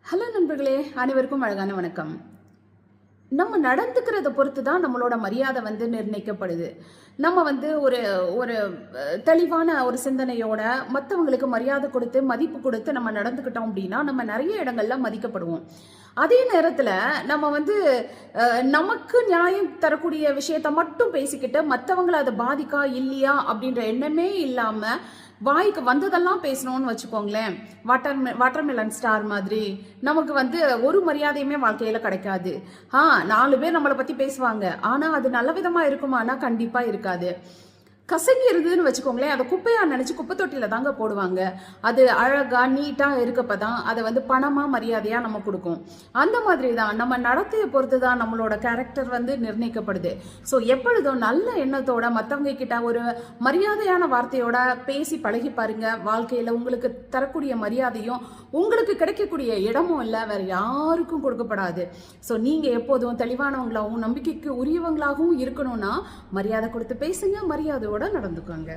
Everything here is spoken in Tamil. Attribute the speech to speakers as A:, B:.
A: ஹலோ நண்பர்களே, அனைவருக்கும் அழகான வணக்கம். நம்ம நடந்துக்கிறத பொறுத்து தான் நம்மளோட மரியாதை நிர்ணயிக்கப்படுது. நம்ம ஒரு ஒரு தெளிவான ஒரு சிந்தனையோட மற்றவங்களுக்கு மரியாதை கொடுத்து மதிப்பு கொடுத்து நம்ம நடந்துக்கிட்டோம் அப்படின்னா நம்ம நிறைய இடங்கள்ல மதிக்கப்படுவோம். அதே நேரத்தில் நம்ம நமக்கு நியாயம் தரக்கூடிய விஷயத்த மட்டும் பேசிக்கிட்டு மற்றவங்களை அதை பாதிக்கா இல்லையா அப்படின்ற எண்ணமே இல்லாமல் வாய்க்கு வந்ததெல்லாம் பேசணும்னு வச்சுக்கோங்களேன். வாட்டர்மெலன் ஸ்டார் மாதிரி நமக்கு ஒரு மரியாதையுமே வாழ்க்கையில கிடைக்காது. 4 பேர் நம்மளை பத்தி பேசுவாங்க, ஆனா அது நல்ல விதமா இருக்குமானா கண்டிப்பா இருக்காது. கசங்கி இருந்ததுன்னு வச்சுக்கோங்களேன், அதை குப்பையா நினைச்சு குப்பை தொட்டியில தாங்க போடுவாங்க. அது அழகா நீட்டா இருக்கப்பதான் அதை பணமா மரியாதையா நம்ம கொடுக்கும். அந்த மாதிரி தான் நம்ம நடத்தையை பொறுத்து தான் நம்மளோட கேரக்டர் நிர்ணயிக்கப்படுது. ஸோ எப்பொழுதும் நல்ல எண்ணத்தோட மற்றவங்க கிட்ட ஒரு மரியாதையான வார்த்தையோட பேசி பழகி பாருங்க. வாழ்க்கையில உங்களுக்கு தரக்கூடிய மரியாதையும் உங்களுக்கு கிடைக்கக்கூடிய இடமும் இல்லை, வேற யாருக்கும் கொடுக்கப்படாது. ஸோ நீங்க எப்போதும் தெளிவானவங்களாகவும் நம்பிக்கைக்கு உரியவங்களாகவும் இருக்கணும்னா மரியாதை கொடுத்து பேசுங்க, மரியாதையோட நடந்துக்கோங்க.